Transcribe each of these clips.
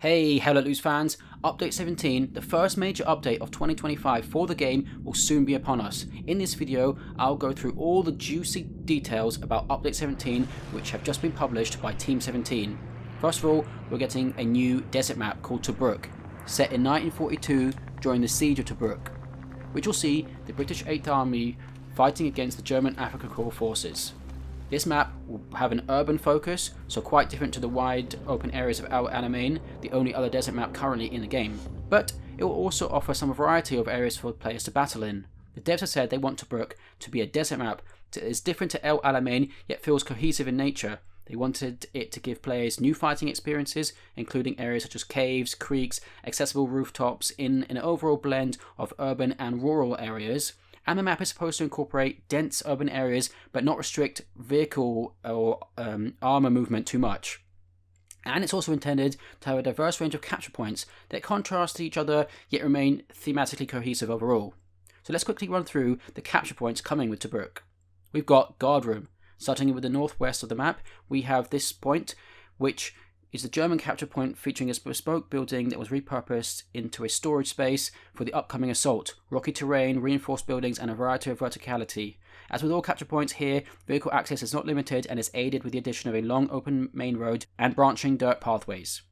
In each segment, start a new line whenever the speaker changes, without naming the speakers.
Hey Hell Let Loose fans, Update 17, the first major update of 2025 for the game, will soon be upon us. In this video, I'll go through all the juicy details about Update 17 which have just been published by Team 17. First of all, we're getting a new desert map called Tobruk, set in 1942 during the siege of Tobruk, which will see the British 8th Army fighting against the German Afrika Korps forces. This map will have an urban focus, so quite different to the wide open areas of Al Alamein, the only other desert map currently in the game. But it will also offer some variety of areas for players to battle in. The devs have said they want Tobruk to be a desert map that is different to El Alamein yet feels cohesive in nature. They wanted it to give players new fighting experiences, including areas such as caves, creeks, accessible rooftops in an overall blend of urban and rural areas. And the map is supposed to incorporate dense urban areas but not restrict vehicle or armor movement too much. And it's also intended to have a diverse range of capture points that contrast to each other yet remain thematically cohesive overall. So let's quickly run through the capture points coming with Tobruk. We've got Guard Room. Starting with the northwest of the map, we have this point, which is the German capture point featuring a bespoke building that was repurposed into a storage space for the upcoming assault, rocky terrain, reinforced buildings, and a variety of verticality. As with all capture points here, vehicle access is not limited and is aided with the addition of a long open main road and branching dirt pathways.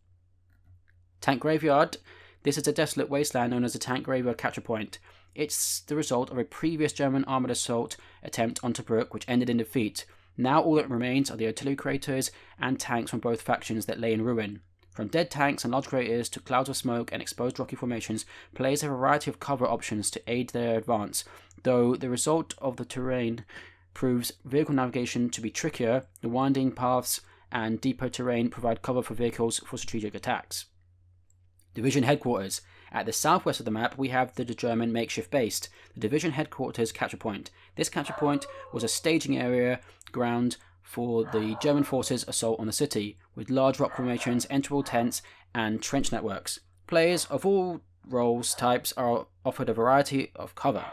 Tank Graveyard. This is a desolate wasteland known as the Tank Graveyard capture point. It's the result of a previous German armoured assault attempt on Tobruk, which ended in defeat. Now all that remains are the artillery craters and tanks from both factions that lay in ruin. From dead tanks and large craters to clouds of smoke and exposed rocky formations, players have a variety of cover options to aid their advance. Though the result of the terrain proves vehicle navigation to be trickier, the winding paths and deeper terrain provide cover for vehicles for strategic attacks. Division Headquarters. At the southwest of the map, we have the German makeshift base, the Division Headquarters capture point. This capture point was a staging area ground for the German forces' assault on the city, with large rock formations, enterable tents, and trench networks. Players of all roles types are offered a variety of cover.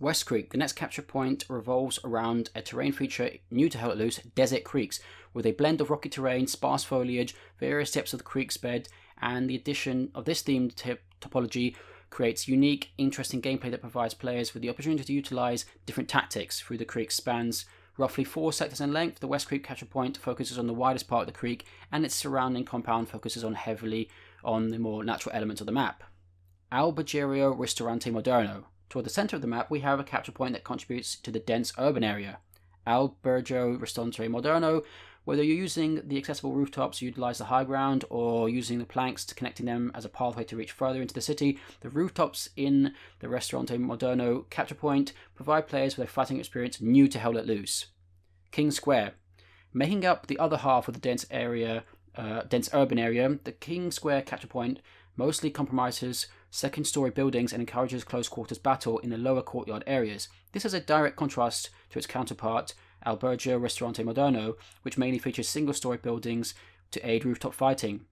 West Creek. The next capture point revolves around a terrain feature new to Hell Let Loose, Desert Creeks, with a blend of rocky terrain, sparse foliage, various depths of the creek's bed, and the addition of this themed topology creates unique, interesting gameplay that provides players with the opportunity to utilize different tactics through the creek. Spans roughly 4 sectors in length. The West Creek capture point focuses on the widest part of the creek, and its surrounding compound focuses heavily on the more natural elements of the map. Albergerio Ristorante Moderno. Toward the center of the map, we have a capture point that contributes to the dense urban area. Albergerio Ristorante Moderno. Whether you're using the accessible rooftops to utilize the high ground or using the planks to connecting them as a pathway to reach further into the city, the rooftops in the Ristorante Moderno capture point provide players with a fighting experience new to Hell Let Loose. King Square. Making up the other half of the dense urban area, the King Square capture point mostly compromises second-story buildings and encourages close-quarters battle in the lower courtyard areas. This is a direct contrast to its counterpart, Albergia Ristorante Moderno, which mainly features single-story buildings to aid rooftop fighting.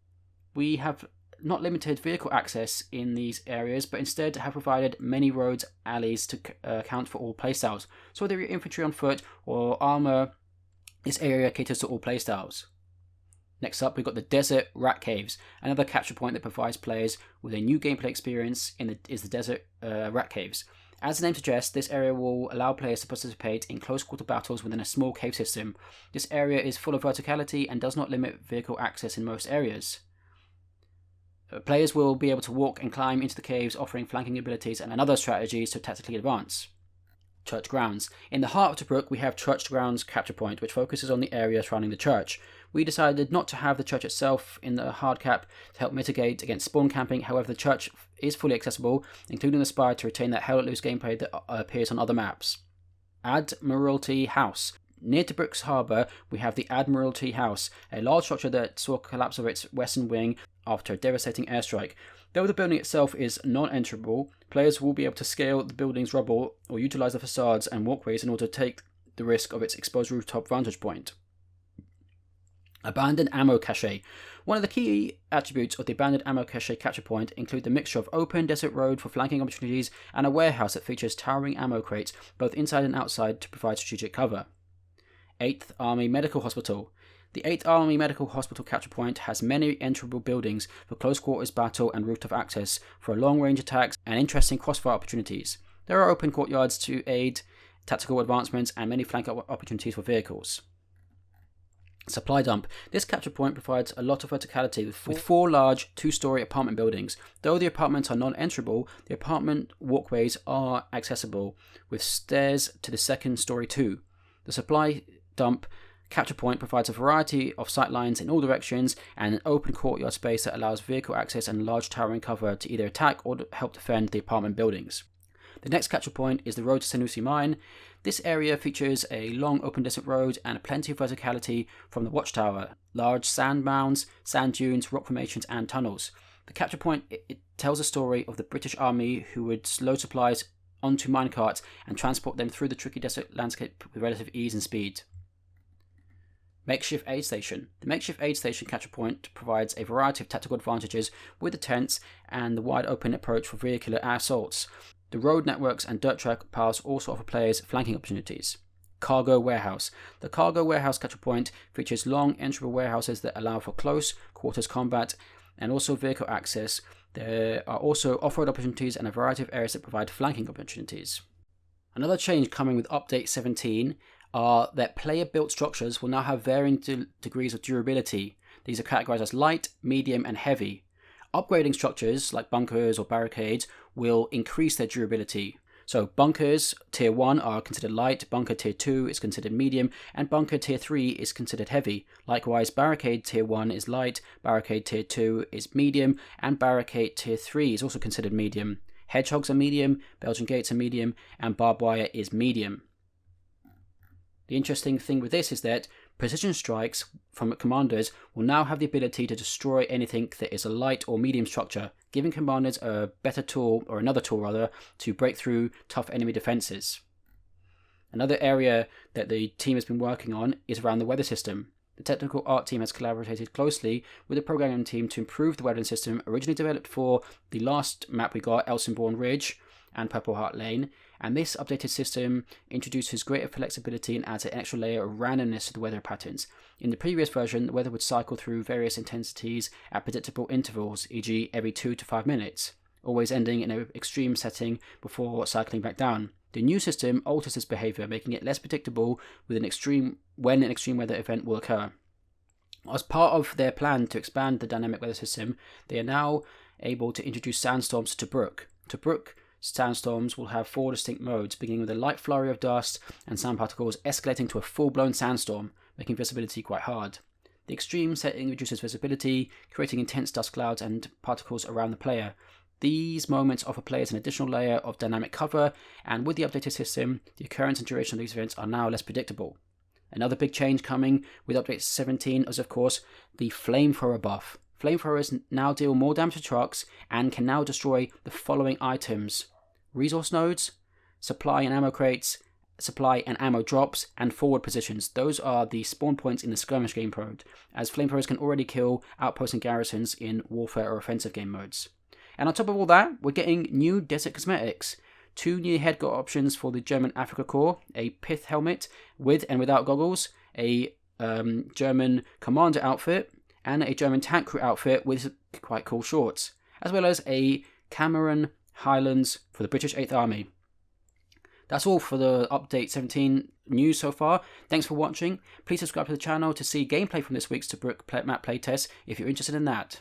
We have not limited vehicle access in these areas, but instead have provided many roads, alleys to account for all playstyles. So whether you're infantry on foot or armor, this area caters to all playstyles. Next up, we've got the Desert Rat Caves, another capture point that provides players with a new gameplay experience is the Desert Rat Caves. As the name suggests, this area will allow players to participate in close-quarter battles within a small cave system. This area is full of verticality and does not limit vehicle access in most areas. Players will be able to walk and climb into the caves, offering flanking abilities and other strategies to tactically advance. Church Grounds. In the heart of Tobruk, we have Church Grounds capture point, which focuses on the area surrounding the church. We decided not to have the church itself in the hard cap to help mitigate against spawn camping. However, the church is fully accessible, including the spire, to retain that Hell Let Loose gameplay that appears on other maps. Admiralty House. Near Tobruk's harbour, we have the Admiralty House, a large structure that saw collapse of its western wing after a devastating airstrike. Though the building itself is non-enterable, players will be able to scale the building's rubble or utilise the facades and walkways in order to take the risk of its exposed rooftop vantage point. Abandoned Ammo Cache. One of the key attributes of the Abandoned Ammo Cache capture point include the mixture of open desert road for flanking opportunities and a warehouse that features towering ammo crates both inside and outside to provide strategic cover. 8th Army Medical Hospital. The 8th Army Medical Hospital capture point has many enterable buildings for close quarters battle and route of access for long range attacks and interesting crossfire opportunities. There are open courtyards to aid tactical advancements and many flank opportunities for vehicles. Supply dump. This capture point provides a lot of verticality with 4 large 2-story apartment buildings. Though the apartments are non-enterable, the apartment walkways are accessible with stairs to the 2nd story too. The supply dump capture point provides a variety of sight lines in all directions and an open courtyard space that allows vehicle access and large towering cover to either attack or help defend the apartment buildings. The next capture point is the road to Sanusi Mine. This area features a long open desert road and plenty of verticality from the watchtower, large sand mounds, sand dunes, rock formations and tunnels. The capture point it tells a story of the British Army who would load supplies onto minecarts and transport them through the tricky desert landscape with relative ease and speed. Makeshift aid station. The makeshift aid station capture point provides a variety of tactical advantages with the tents and the wide open approach for vehicular assaults. The road networks and dirt track paths also offer players flanking opportunities. Cargo warehouse. The cargo warehouse capture point features long enterable warehouses that allow for close quarters combat and also vehicle access. There are also off-road opportunities and a variety of areas that provide flanking opportunities. Another change coming with update 17 are that player-built structures will now have varying degrees of durability. These are categorized as light, medium, and heavy. Upgrading structures like bunkers or barricades will increase their durability. So bunkers tier 1 are considered light, bunker tier 2 is considered medium, and bunker tier 3 is considered heavy. Likewise, barricade tier 1 is light, barricade tier 2 is medium, and barricade tier 3 is also considered medium. Hedgehogs are medium, Belgian gates are medium, and barbed wire is medium. The interesting thing with this is that precision strikes from commanders will now have the ability to destroy anything that is a light or medium structure, giving commanders a better tool, or another tool rather, to break through tough enemy defenses. Another area that the team has been working on is around the weather system. The technical art team has collaborated closely with the programming team to improve the weathering system originally developed for the last map we got, Elsinborn Ridge and Purple Heart Lane, and this updated system introduces greater flexibility and adds an extra layer of randomness to the weather patterns. In the previous version, the weather would cycle through various intensities at predictable intervals, e.g. every 2 to 5 minutes, always ending in an extreme setting before cycling back down. The new system alters this behavior, making it less predictable when an extreme weather event will occur. As part of their plan to expand the dynamic weather system, they are now able to introduce sandstorms to Tobruk. Tobruk sandstorms will have 4 distinct modes, beginning with a light flurry of dust and sand particles escalating to a full-blown sandstorm, making visibility quite hard. The extreme setting reduces visibility, creating intense dust clouds and particles around the player. These moments offer players an additional layer of dynamic cover, and with the updated system, the occurrence and duration of these events are now less predictable. Another big change coming with update 17 is, of course, the Flamethrower buff. Flamethrowers now deal more damage to trucks and can now destroy the following items: resource nodes, supply and ammo crates, supply and ammo drops, and forward positions. Those are the spawn points in the skirmish game mode, as flamethrowers can already kill outposts and garrisons in warfare or offensive game modes. And on top of all that, we're getting new desert cosmetics. 2 new headguard options for the German Africa Corps, a pith helmet with and without goggles, a German commander outfit, and a German tank crew outfit with quite cool shorts, as well as a Cameron Highlands for the British 8th Army. That's all for the update 17 news so far. Thanks for watching. Please subscribe to the channel to see gameplay from this week's Tobruk map playtest if you're interested in that.